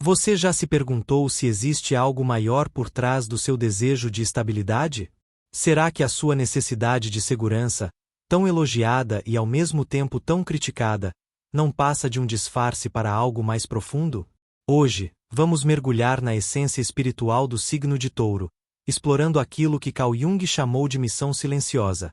Você já se perguntou se existe algo maior por trás do seu desejo de estabilidade? Será que a sua necessidade de segurança, tão elogiada e ao mesmo tempo tão criticada, não passa de um disfarce para algo mais profundo? Hoje, vamos mergulhar na essência espiritual do signo de Touro, explorando aquilo que Carl Jung chamou de missão silenciosa,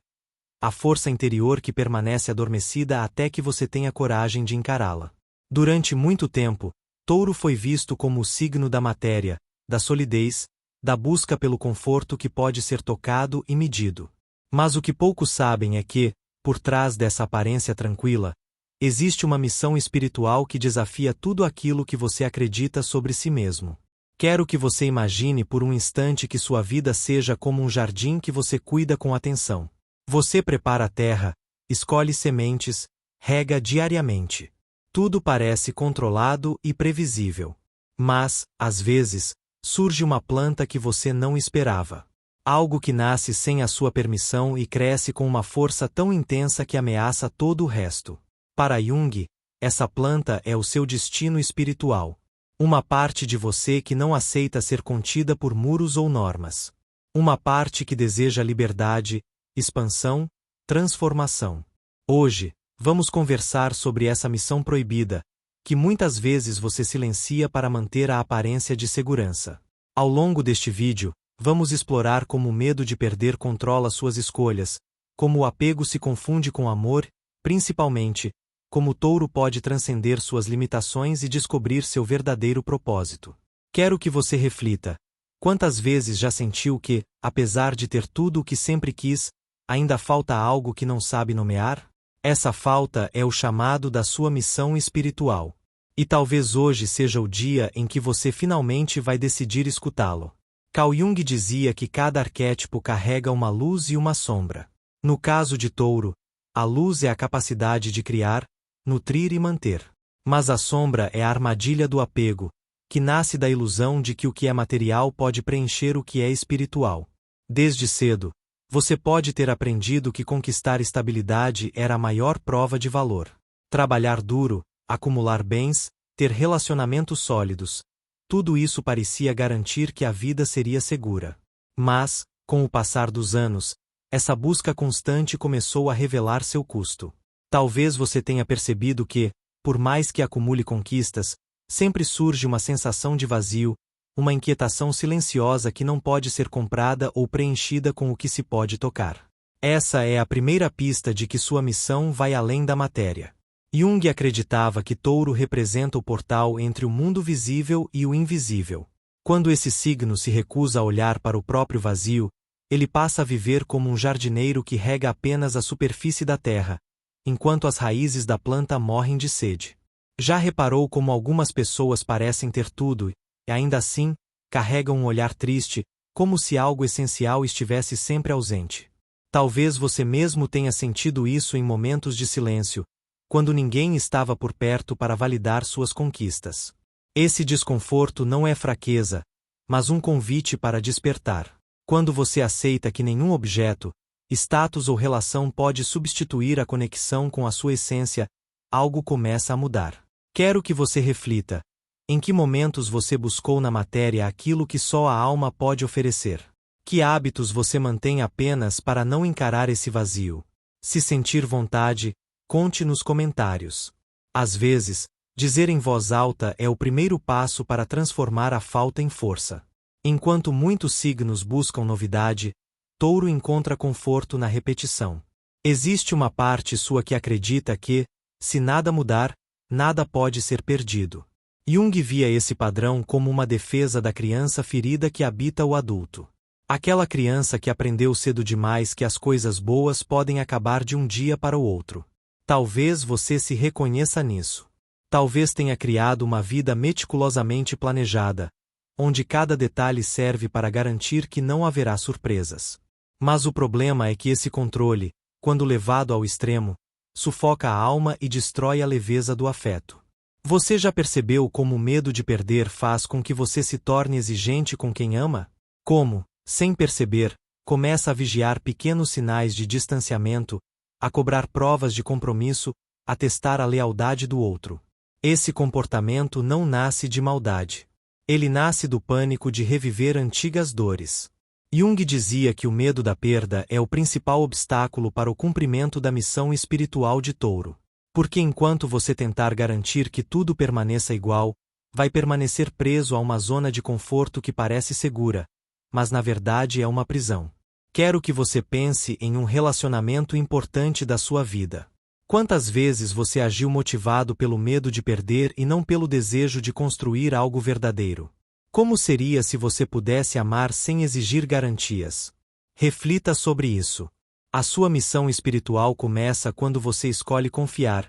a força interior que permanece adormecida até que você tenha coragem de encará-la. Durante muito tempo, Touro foi visto como o signo da matéria, da solidez, da busca pelo conforto que pode ser tocado e medido. Mas o que poucos sabem é que, por trás dessa aparência tranquila, existe uma missão espiritual que desafia tudo aquilo que você acredita sobre si mesmo. Quero que você imagine por um instante que sua vida seja como um jardim que você cuida com atenção. Você prepara a terra, escolhe sementes, rega diariamente. Tudo parece controlado e previsível. Mas, às vezes, surge uma planta que você não esperava. Algo que nasce sem a sua permissão e cresce com uma força tão intensa que ameaça todo o resto. Para Jung, essa planta é o seu destino espiritual. Uma parte de você que não aceita ser contida por muros ou normas. Uma parte que deseja liberdade, expansão, transformação. Hoje, vamos conversar sobre essa missão proibida, que muitas vezes você silencia para manter a aparência de segurança. Ao longo deste vídeo, vamos explorar como o medo de perder controla suas escolhas, como o apego se confunde com amor, principalmente, como o Touro pode transcender suas limitações e descobrir seu verdadeiro propósito. Quero que você reflita. Quantas vezes já sentiu que, apesar de ter tudo o que sempre quis, ainda falta algo que não sabe nomear? Essa falta é o chamado da sua missão espiritual. E talvez hoje seja o dia em que você finalmente vai decidir escutá-lo. Carl Jung dizia que cada arquétipo carrega uma luz e uma sombra. No caso de Touro, a luz é a capacidade de criar, nutrir e manter. Mas a sombra é a armadilha do apego, que nasce da ilusão de que o que é material pode preencher o que é espiritual. Desde cedo, você pode ter aprendido que conquistar estabilidade era a maior prova de valor. Trabalhar duro, acumular bens, ter relacionamentos sólidos. Tudo isso parecia garantir que a vida seria segura. Mas, com o passar dos anos, essa busca constante começou a revelar seu custo. Talvez você tenha percebido que, por mais que acumule conquistas, sempre surge uma sensação de vazio, uma inquietação silenciosa que não pode ser comprada ou preenchida com o que se pode tocar. Essa é a primeira pista de que sua missão vai além da matéria. Jung acreditava que Touro representa o portal entre o mundo visível e o invisível. Quando esse signo se recusa a olhar para o próprio vazio, ele passa a viver como um jardineiro que rega apenas a superfície da terra, enquanto as raízes da planta morrem de sede. Já reparou como algumas pessoas parecem ter tudo e, ainda assim, carregam um olhar triste, como se algo essencial estivesse sempre ausente? Talvez você mesmo tenha sentido isso em momentos de silêncio, quando ninguém estava por perto para validar suas conquistas. Esse desconforto não é fraqueza, mas um convite para despertar. Quando você aceita que nenhum objeto, status ou relação pode substituir a conexão com a sua essência, algo começa a mudar. Quero que você reflita. Em que momentos você buscou na matéria aquilo que só a alma pode oferecer? Que hábitos você mantém apenas para não encarar esse vazio? Se sentir vontade, conte nos comentários. Às vezes, dizer em voz alta é o primeiro passo para transformar a falta em força. Enquanto muitos signos buscam novidade, Touro encontra conforto na repetição. Existe uma parte sua que acredita que, se nada mudar, nada pode ser perdido. Jung via esse padrão como uma defesa da criança ferida que habita o adulto. Aquela criança que aprendeu cedo demais que as coisas boas podem acabar de um dia para o outro. Talvez você se reconheça nisso. Talvez tenha criado uma vida meticulosamente planejada, onde cada detalhe serve para garantir que não haverá surpresas. Mas o problema é que esse controle, quando levado ao extremo, sufoca a alma e destrói a leveza do afeto. Você já percebeu como o medo de perder faz com que você se torne exigente com quem ama? Como, sem perceber, começa a vigiar pequenos sinais de distanciamento, a cobrar provas de compromisso, a testar a lealdade do outro. Esse comportamento não nasce de maldade. Ele nasce do pânico de reviver antigas dores. Jung dizia que o medo da perda é o principal obstáculo para o cumprimento da missão espiritual de Touro. Porque enquanto você tentar garantir que tudo permaneça igual, vai permanecer preso a uma zona de conforto que parece segura, mas na verdade é uma prisão. Quero que você pense em um relacionamento importante da sua vida. Quantas vezes você agiu motivado pelo medo de perder e não pelo desejo de construir algo verdadeiro? Como seria se você pudesse amar sem exigir garantias? Reflita sobre isso. A sua missão espiritual começa quando você escolhe confiar,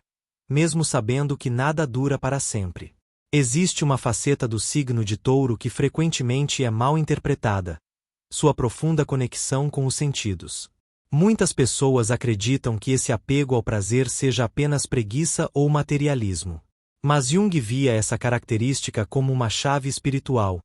mesmo sabendo que nada dura para sempre. Existe uma faceta do signo de Touro que frequentemente é mal interpretada: sua profunda conexão com os sentidos. Muitas pessoas acreditam que esse apego ao prazer seja apenas preguiça ou materialismo. Mas Jung via essa característica como uma chave espiritual,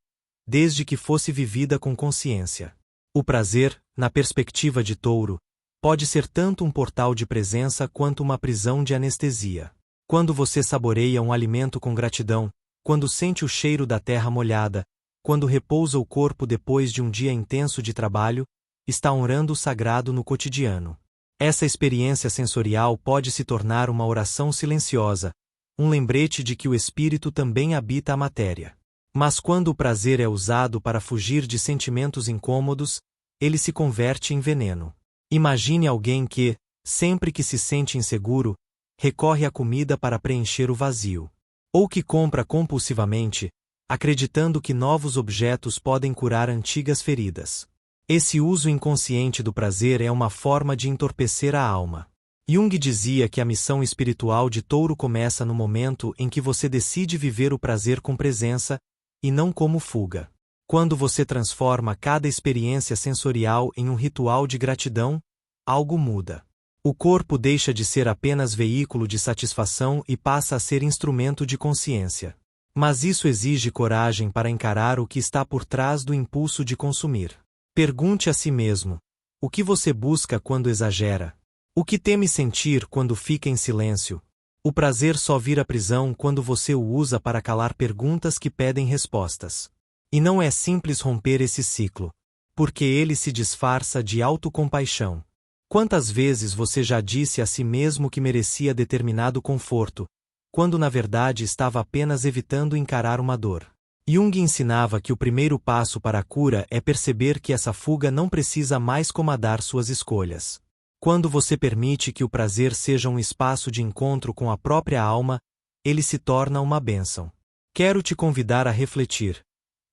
desde que fosse vivida com consciência. O prazer, na perspectiva de Touro, pode ser tanto um portal de presença quanto uma prisão de anestesia. Quando você saboreia um alimento com gratidão, quando sente o cheiro da terra molhada, quando repousa o corpo depois de um dia intenso de trabalho, está honrando o sagrado no cotidiano. Essa experiência sensorial pode se tornar uma oração silenciosa, um lembrete de que o espírito também habita a matéria. Mas quando o prazer é usado para fugir de sentimentos incômodos, ele se converte em veneno. Imagine alguém que, sempre que se sente inseguro, recorre à comida para preencher o vazio. Ou que compra compulsivamente, acreditando que novos objetos podem curar antigas feridas. Esse uso inconsciente do prazer é uma forma de entorpecer a alma. Jung dizia que a missão espiritual de Touro começa no momento em que você decide viver o prazer com presença, e não como fuga. Quando você transforma cada experiência sensorial em um ritual de gratidão, algo muda. O corpo deixa de ser apenas veículo de satisfação e passa a ser instrumento de consciência. Mas isso exige coragem para encarar o que está por trás do impulso de consumir. Pergunte a si mesmo: o que você busca quando exagera? O que teme sentir quando fica em silêncio? O prazer só vira prisão quando você o usa para calar perguntas que pedem respostas. E não é simples romper esse ciclo, porque ele se disfarça de autocompaixão. Quantas vezes você já disse a si mesmo que merecia determinado conforto, quando na verdade estava apenas evitando encarar uma dor? Jung ensinava que o primeiro passo para a cura é perceber que essa fuga não precisa mais comandar suas escolhas. Quando você permite que o prazer seja um espaço de encontro com a própria alma, ele se torna uma bênção. Quero te convidar a refletir.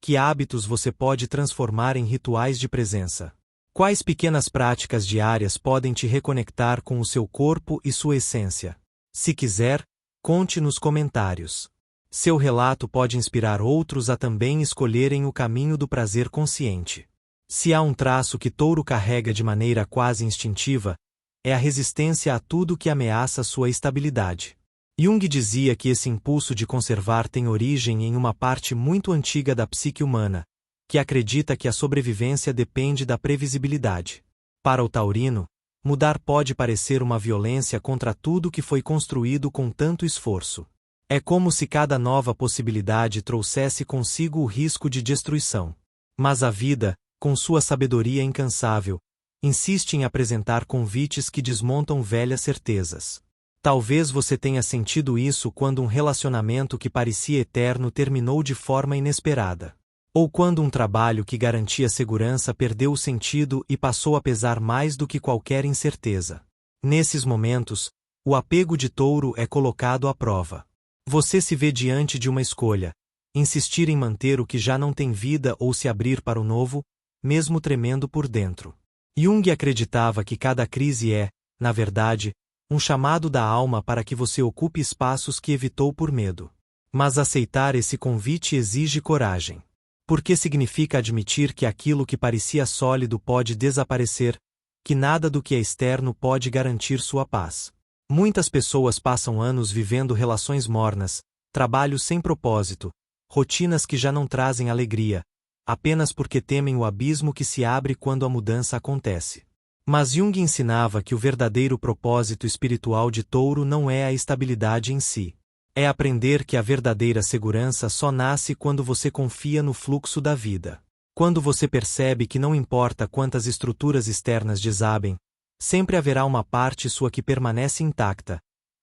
Que hábitos você pode transformar em rituais de presença? Quais pequenas práticas diárias podem te reconectar com o seu corpo e sua essência? Se quiser, conte nos comentários. Seu relato pode inspirar outros a também escolherem o caminho do prazer consciente. Se há um traço que Touro carrega de maneira quase instintiva, é a resistência a tudo que ameaça sua estabilidade. Jung dizia que esse impulso de conservar tem origem em uma parte muito antiga da psique humana, que acredita que a sobrevivência depende da previsibilidade. Para o taurino, mudar pode parecer uma violência contra tudo que foi construído com tanto esforço. É como se cada nova possibilidade trouxesse consigo o risco de destruição. Mas a vida, com sua sabedoria incansável, insiste em apresentar convites que desmontam velhas certezas. Talvez você tenha sentido isso quando um relacionamento que parecia eterno terminou de forma inesperada. Ou quando um trabalho que garantia segurança perdeu o sentido e passou a pesar mais do que qualquer incerteza. Nesses momentos, o apego de Touro é colocado à prova. Você se vê diante de uma escolha: insistir em manter o que já não tem vida ou se abrir para o novo, mesmo tremendo por dentro. Jung acreditava que cada crise é, na verdade, um chamado da alma para que você ocupe espaços que evitou por medo. Mas aceitar esse convite exige coragem. Porque significa admitir que aquilo que parecia sólido pode desaparecer, que nada do que é externo pode garantir sua paz. Muitas pessoas passam anos vivendo relações mornas, trabalhos sem propósito, rotinas que já não trazem alegria, apenas porque temem o abismo que se abre quando a mudança acontece. Mas Jung ensinava que o verdadeiro propósito espiritual de Touro não é a estabilidade em si. É aprender que a verdadeira segurança só nasce quando você confia no fluxo da vida. Quando você percebe que não importa quantas estruturas externas desabem, sempre haverá uma parte sua que permanece intacta,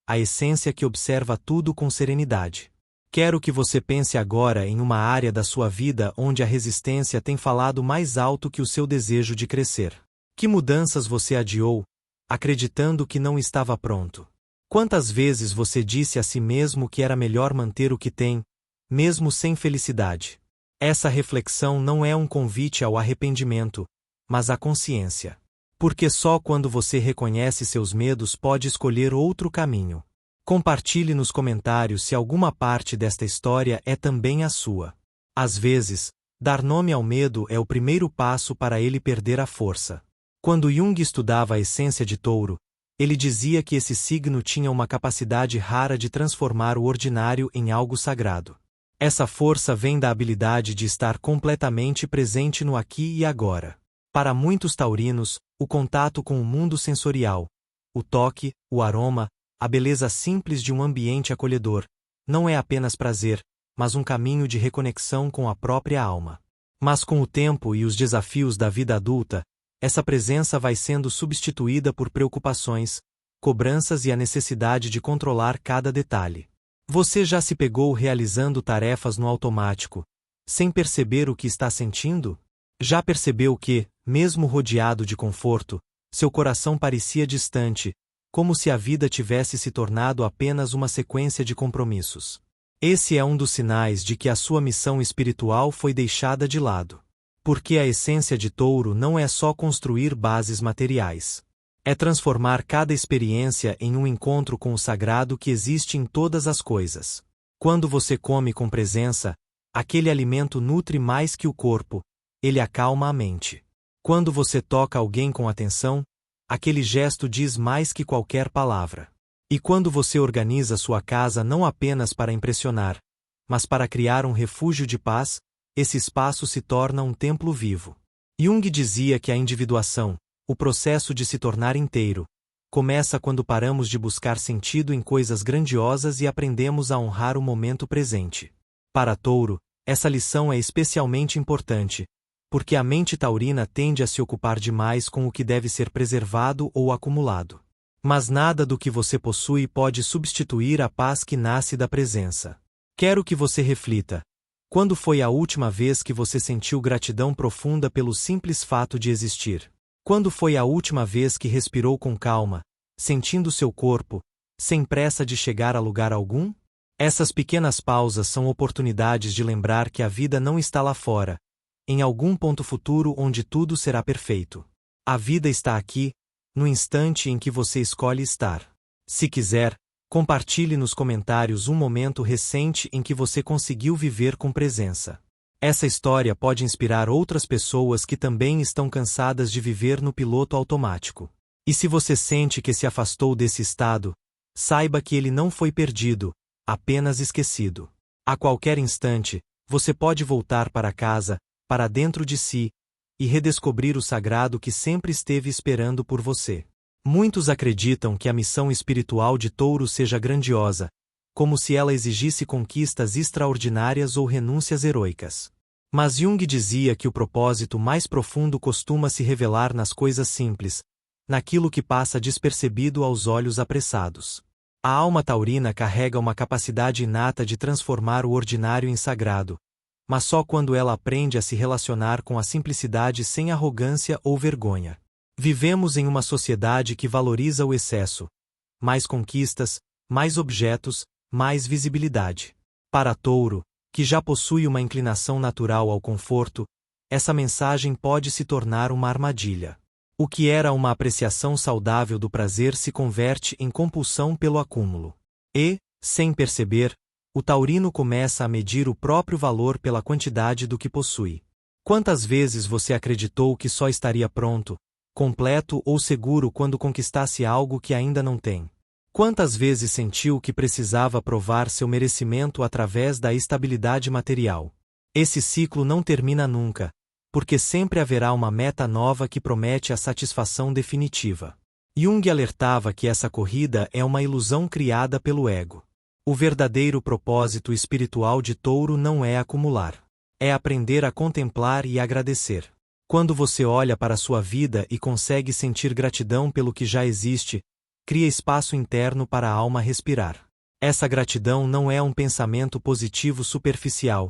a essência que observa tudo com serenidade. Quero que você pense agora em uma área da sua vida onde a resistência tem falado mais alto que o seu desejo de crescer. Que mudanças você adiou, acreditando que não estava pronto? Quantas vezes você disse a si mesmo que era melhor manter o que tem, mesmo sem felicidade? Essa reflexão não é um convite ao arrependimento, mas à consciência. Porque só quando você reconhece seus medos pode escolher outro caminho. Compartilhe nos comentários se alguma parte desta história é também a sua. Às vezes, dar nome ao medo é o primeiro passo para ele perder a força. Quando Jung estudava a essência de Touro, ele dizia que esse signo tinha uma capacidade rara de transformar o ordinário em algo sagrado. Essa força vem da habilidade de estar completamente presente no aqui e agora. Para muitos taurinos, o contato com o mundo sensorial, o toque, o aroma, a beleza simples de um ambiente acolhedor, não é apenas prazer, mas um caminho de reconexão com a própria alma. Mas com o tempo e os desafios da vida adulta, essa presença vai sendo substituída por preocupações, cobranças e a necessidade de controlar cada detalhe. Você já se pegou realizando tarefas no automático, sem perceber o que está sentindo? Já percebeu que, mesmo rodeado de conforto, seu coração parecia distante, como se a vida tivesse se tornado apenas uma sequência de compromissos? Esse é um dos sinais de que a sua missão espiritual foi deixada de lado. Porque a essência de Touro não é só construir bases materiais. É transformar cada experiência em um encontro com o sagrado que existe em todas as coisas. Quando você come com presença, aquele alimento nutre mais que o corpo, ele acalma a mente. Quando você toca alguém com atenção, aquele gesto diz mais que qualquer palavra. E quando você organiza sua casa não apenas para impressionar, mas para criar um refúgio de paz, esse espaço se torna um templo vivo. Jung dizia que a individuação, o processo de se tornar inteiro, começa quando paramos de buscar sentido em coisas grandiosas e aprendemos a honrar o momento presente. Para Touro, essa lição é especialmente importante, porque a mente taurina tende a se ocupar demais com o que deve ser preservado ou acumulado. Mas nada do que você possui pode substituir a paz que nasce da presença. Quero que você reflita. Quando foi a última vez que você sentiu gratidão profunda pelo simples fato de existir? Quando foi a última vez que respirou com calma, sentindo seu corpo, sem pressa de chegar a lugar algum? Essas pequenas pausas são oportunidades de lembrar que a vida não está lá fora, em algum ponto futuro onde tudo será perfeito. A vida está aqui, no instante em que você escolhe estar. Se quiser, compartilhe nos comentários um momento recente em que você conseguiu viver com presença. Essa história pode inspirar outras pessoas que também estão cansadas de viver no piloto automático. E se você sente que se afastou desse estado, saiba que ele não foi perdido, apenas esquecido. A qualquer instante, você pode voltar para casa, para dentro de si, e redescobrir o sagrado que sempre esteve esperando por você. Muitos acreditam que a missão espiritual de Touro seja grandiosa, como se ela exigisse conquistas extraordinárias ou renúncias heroicas. Mas Jung dizia que o propósito mais profundo costuma se revelar nas coisas simples, naquilo que passa despercebido aos olhos apressados. A alma taurina carrega uma capacidade inata de transformar o ordinário em sagrado, mas só quando ela aprende a se relacionar com a simplicidade sem arrogância ou vergonha. Vivemos em uma sociedade que valoriza o excesso. Mais conquistas, mais objetos, mais visibilidade. Para Touro, que já possui uma inclinação natural ao conforto, essa mensagem pode se tornar uma armadilha. O que era uma apreciação saudável do prazer se converte em compulsão pelo acúmulo. E, sem perceber, o taurino começa a medir o próprio valor pela quantidade do que possui. Quantas vezes você acreditou que só estaria pronto, completo ou seguro quando conquistasse algo que ainda não tem? Quantas vezes sentiu que precisava provar seu merecimento através da estabilidade material? Esse ciclo não termina nunca, porque sempre haverá uma meta nova que promete a satisfação definitiva. Jung alertava que essa corrida é uma ilusão criada pelo ego. O verdadeiro propósito espiritual de Touro não é acumular. É aprender a contemplar e agradecer. Quando você olha para a sua vida e consegue sentir gratidão pelo que já existe, cria espaço interno para a alma respirar. Essa gratidão não é um pensamento positivo superficial,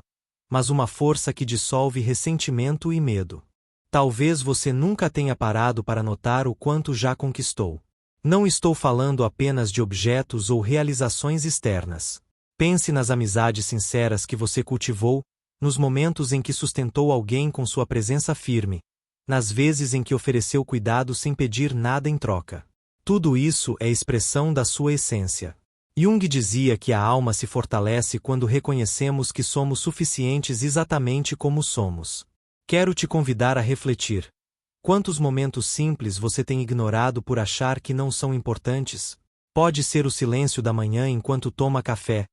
mas uma força que dissolve ressentimento e medo. Talvez você nunca tenha parado para notar o quanto já conquistou. Não estou falando apenas de objetos ou realizações externas. Pense nas amizades sinceras que você cultivou, nos momentos em que sustentou alguém com sua presença firme, nas vezes em que ofereceu cuidado sem pedir nada em troca. Tudo isso é expressão da sua essência. Jung dizia que a alma se fortalece quando reconhecemos que somos suficientes exatamente como somos. Quero te convidar a refletir. Quantos momentos simples você tem ignorado por achar que não são importantes? Pode ser o silêncio da manhã enquanto toma café,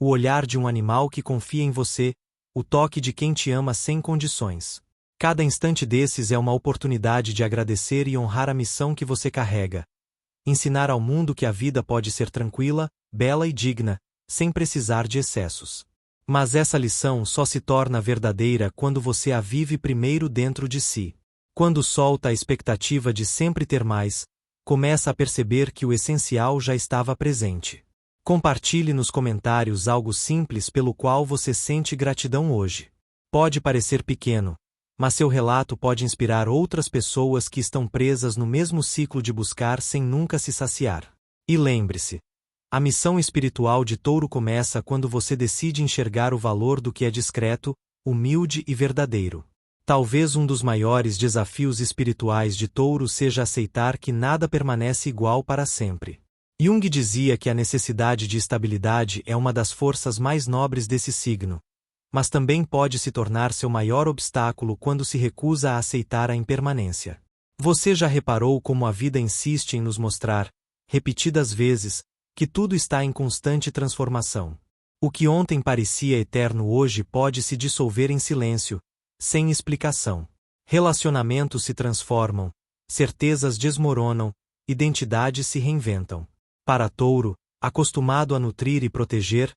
o olhar de um animal que confia em você, o toque de quem te ama sem condições. Cada instante desses é uma oportunidade de agradecer e honrar a missão que você carrega. Ensinar ao mundo que a vida pode ser tranquila, bela e digna, sem precisar de excessos. Mas essa lição só se torna verdadeira quando você a vive primeiro dentro de si. Quando solta a expectativa de sempre ter mais, começa a perceber que o essencial já estava presente. Compartilhe nos comentários algo simples pelo qual você sente gratidão hoje. Pode parecer pequeno, mas seu relato pode inspirar outras pessoas que estão presas no mesmo ciclo de buscar sem nunca se saciar. E lembre-se, a missão espiritual de Touro começa quando você decide enxergar o valor do que é discreto, humilde e verdadeiro. Talvez um dos maiores desafios espirituais de Touro seja aceitar que nada permanece igual para sempre. Jung dizia que a necessidade de estabilidade é uma das forças mais nobres desse signo, mas também pode se tornar seu maior obstáculo quando se recusa a aceitar a impermanência. Você já reparou como a vida insiste em nos mostrar, repetidas vezes, que tudo está em constante transformação? O que ontem parecia eterno hoje pode se dissolver em silêncio, sem explicação. Relacionamentos se transformam, certezas desmoronam, identidades se reinventam. Para Touro, acostumado a nutrir e proteger,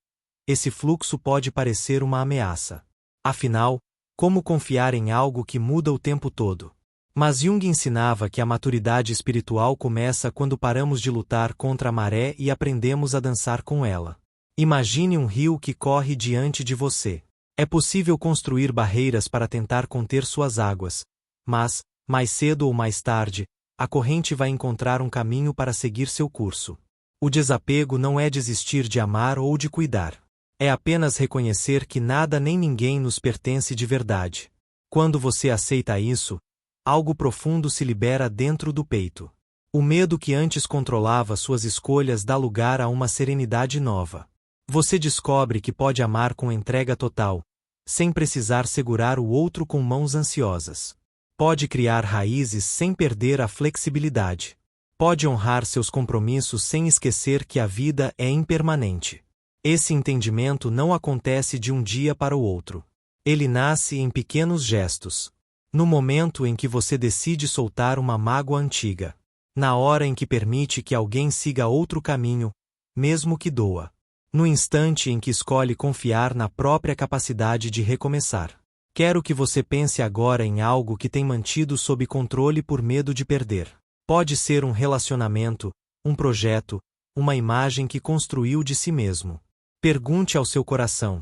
esse fluxo pode parecer uma ameaça. Afinal, como confiar em algo que muda o tempo todo? Mas Jung ensinava que a maturidade espiritual começa quando paramos de lutar contra a maré e aprendemos a dançar com ela. Imagine um rio que corre diante de você. É possível construir barreiras para tentar conter suas águas, mas, mais cedo ou mais tarde, a corrente vai encontrar um caminho para seguir seu curso. O desapego não é desistir de amar ou de cuidar. É apenas reconhecer que nada nem ninguém nos pertence de verdade. Quando você aceita isso, algo profundo se libera dentro do peito. O medo que antes controlava suas escolhas dá lugar a uma serenidade nova. Você descobre que pode amar com entrega total, sem precisar segurar o outro com mãos ansiosas. Pode criar raízes sem perder a flexibilidade. Pode honrar seus compromissos sem esquecer que a vida é impermanente. Esse entendimento não acontece de um dia para o outro. Ele nasce em pequenos gestos. No momento em que você decide soltar uma mágoa antiga. Na hora em que permite que alguém siga outro caminho, mesmo que doa. No instante em que escolhe confiar na própria capacidade de recomeçar. Quero que você pense agora em algo que tem mantido sob controle por medo de perder. Pode ser um relacionamento, um projeto, uma imagem que construiu de si mesmo. Pergunte ao seu coração: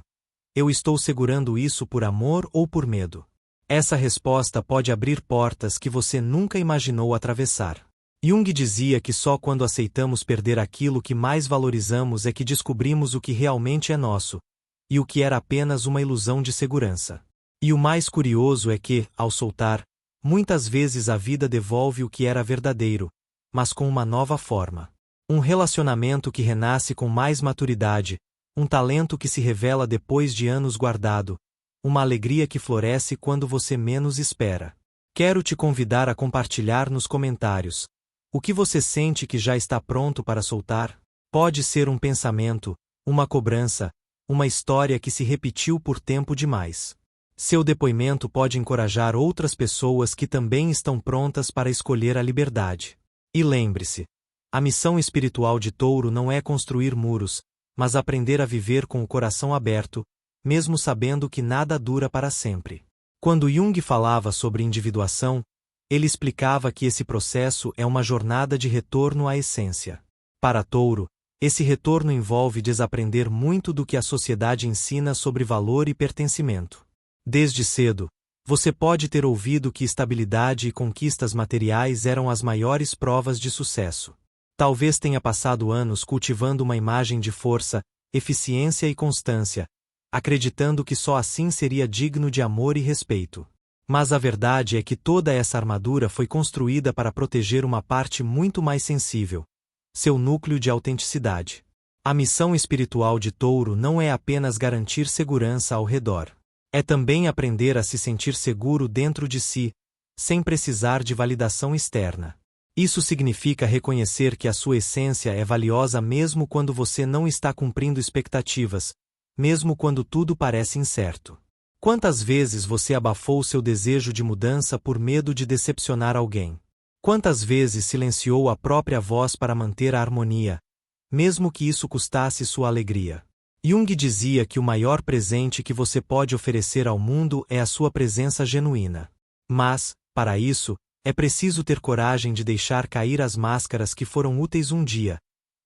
eu estou segurando isso por amor ou por medo? Essa resposta pode abrir portas que você nunca imaginou atravessar. Jung dizia que só quando aceitamos perder aquilo que mais valorizamos é que descobrimos o que realmente é nosso, e o que era apenas uma ilusão de segurança. E o mais curioso é que, ao soltar, muitas vezes a vida devolve o que era verdadeiro, mas com uma nova forma. Um relacionamento que renasce com mais maturidade, um talento que se revela depois de anos guardado, uma alegria que floresce quando você menos espera. Quero te convidar a compartilhar nos comentários. O que você sente que já está pronto para soltar? Pode ser um pensamento, uma cobrança, uma história que se repetiu por tempo demais. Seu depoimento pode encorajar outras pessoas que também estão prontas para escolher a liberdade. E lembre-se, a missão espiritual de Touro não é construir muros, mas aprender a viver com o coração aberto, mesmo sabendo que nada dura para sempre. Quando Jung falava sobre individuação, ele explicava que esse processo é uma jornada de retorno à essência. Para Touro, esse retorno envolve desaprender muito do que a sociedade ensina sobre valor e pertencimento. Desde cedo, você pode ter ouvido que estabilidade e conquistas materiais eram as maiores provas de sucesso. Talvez tenha passado anos cultivando uma imagem de força, eficiência e constância, acreditando que só assim seria digno de amor e respeito. Mas a verdade é que toda essa armadura foi construída para proteger uma parte muito mais sensível: seu núcleo de autenticidade. A missão espiritual de Touro não é apenas garantir segurança ao redor. É também aprender a se sentir seguro dentro de si, sem precisar de validação externa. Isso significa reconhecer que a sua essência é valiosa mesmo quando você não está cumprindo expectativas, mesmo quando tudo parece incerto. Quantas vezes você abafou seu desejo de mudança por medo de decepcionar alguém? Quantas vezes silenciou a própria voz para manter a harmonia, mesmo que isso custasse sua alegria? Jung dizia que o maior presente que você pode oferecer ao mundo é a sua presença genuína. Mas, para isso, é preciso ter coragem de deixar cair as máscaras que foram úteis um dia,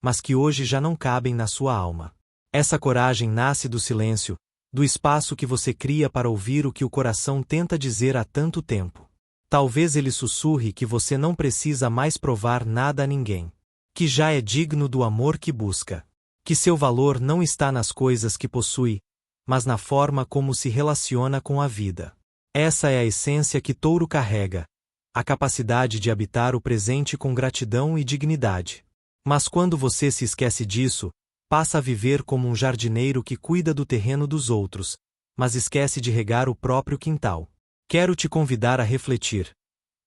mas que hoje já não cabem na sua alma. Essa coragem nasce do silêncio, do espaço que você cria para ouvir o que o coração tenta dizer há tanto tempo. Talvez ele sussurre que você não precisa mais provar nada a ninguém, que já é digno do amor que busca, que seu valor não está nas coisas que possui, mas na forma como se relaciona com a vida. Essa é a essência que Touro carrega, a capacidade de habitar o presente com gratidão e dignidade. Mas quando você se esquece disso, passa a viver como um jardineiro que cuida do terreno dos outros, mas esquece de regar o próprio quintal. Quero te convidar a refletir.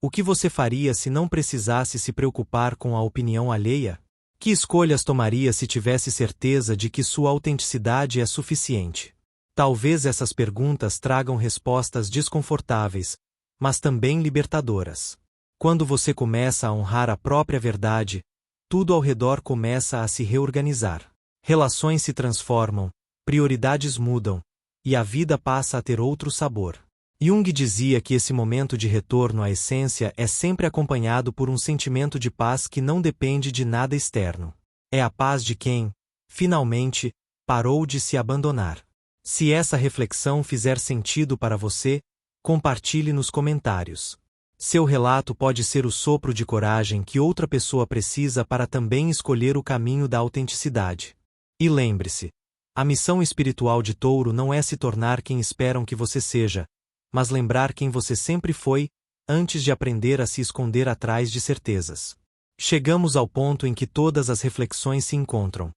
O que você faria se não precisasse se preocupar com a opinião alheia? Que escolhas tomaria se tivesse certeza de que sua autenticidade é suficiente? Talvez essas perguntas tragam respostas desconfortáveis, mas também libertadoras. Quando você começa a honrar a própria verdade, tudo ao redor começa a se reorganizar. Relações se transformam, prioridades mudam, e a vida passa a ter outro sabor. Jung dizia que esse momento de retorno à essência é sempre acompanhado por um sentimento de paz que não depende de nada externo. É a paz de quem, finalmente, parou de se abandonar. Se essa reflexão fizer sentido para você, compartilhe nos comentários. Seu relato pode ser o sopro de coragem que outra pessoa precisa para também escolher o caminho da autenticidade. E lembre-se, a missão espiritual de Touro não é se tornar quem esperam que você seja, mas lembrar quem você sempre foi, antes de aprender a se esconder atrás de certezas. Chegamos ao ponto em que todas as reflexões se encontram.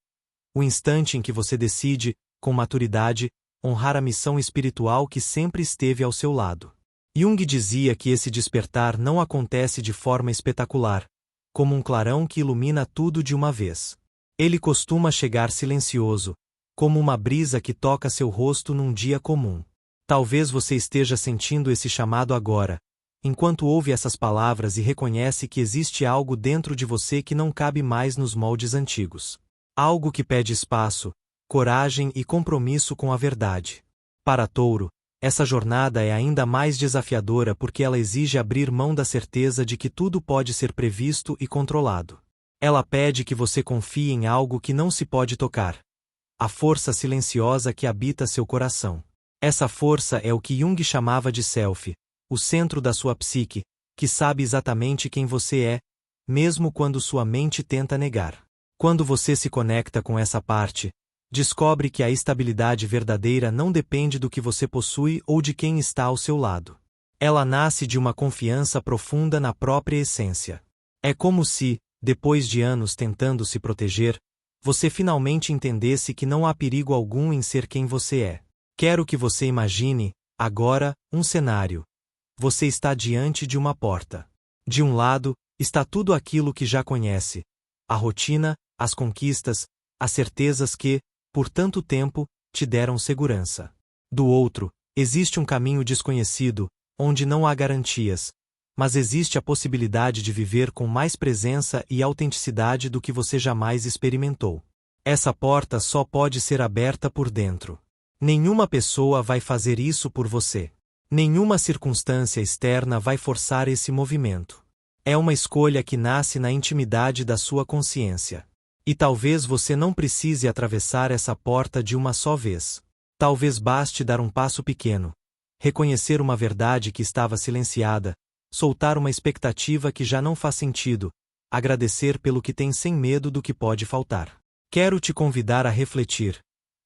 O instante em que você decide, com maturidade, honrar a missão espiritual que sempre esteve ao seu lado. Jung dizia que esse despertar não acontece de forma espetacular, como um clarão que ilumina tudo de uma vez. Ele costuma chegar silencioso, como uma brisa que toca seu rosto num dia comum. Talvez você esteja sentindo esse chamado agora, enquanto ouve essas palavras e reconhece que existe algo dentro de você que não cabe mais nos moldes antigos. Algo que pede espaço, coragem e compromisso com a verdade. Para Touro, essa jornada é ainda mais desafiadora porque ela exige abrir mão da certeza de que tudo pode ser previsto e controlado. Ela pede que você confie em algo que não se pode tocar: a força silenciosa que habita seu coração. Essa força é o que Jung chamava de self, o centro da sua psique, que sabe exatamente quem você é, mesmo quando sua mente tenta negar. Quando você se conecta com essa parte, descobre que a estabilidade verdadeira não depende do que você possui ou de quem está ao seu lado. Ela nasce de uma confiança profunda na própria essência. É como se, depois de anos tentando se proteger, você finalmente entendesse que não há perigo algum em ser quem você é. Quero que você imagine, agora, um cenário. Você está diante de uma porta. De um lado, está tudo aquilo que já conhece: a rotina, as conquistas, as certezas que, por tanto tempo, te deram segurança. Do outro, existe um caminho desconhecido, onde não há garantias, mas existe a possibilidade de viver com mais presença e autenticidade do que você jamais experimentou. Essa porta só pode ser aberta por dentro. Nenhuma pessoa vai fazer isso por você. Nenhuma circunstância externa vai forçar esse movimento. É uma escolha que nasce na intimidade da sua consciência. E talvez você não precise atravessar essa porta de uma só vez. Talvez baste dar um passo pequeno, reconhecer uma verdade que estava silenciada, soltar uma expectativa que já não faz sentido, agradecer pelo que tem sem medo do que pode faltar. Quero te convidar a refletir.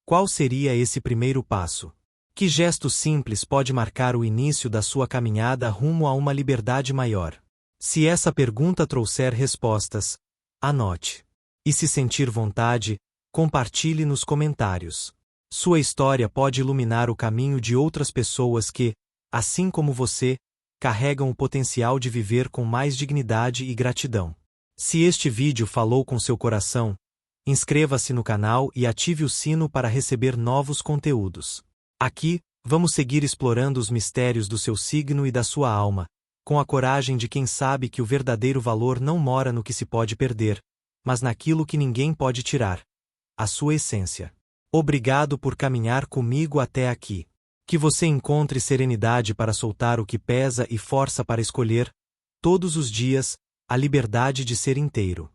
Qual seria esse primeiro passo? Que gesto simples pode marcar o início da sua caminhada rumo a uma liberdade maior? Se essa pergunta trouxer respostas, anote. E se sentir vontade, compartilhe nos comentários. Sua história pode iluminar o caminho de outras pessoas que, assim como você, carregam o potencial de viver com mais dignidade e gratidão. Se este vídeo falou com seu coração, inscreva-se no canal e ative o sino para receber novos conteúdos. Aqui, vamos seguir explorando os mistérios do seu signo e da sua alma, com a coragem de quem sabe que o verdadeiro valor não mora no que se pode perder, mas naquilo que ninguém pode tirar, a sua essência. Obrigado por caminhar comigo até aqui. Que você encontre serenidade para soltar o que pesa e força para escolher, todos os dias, a liberdade de ser inteiro.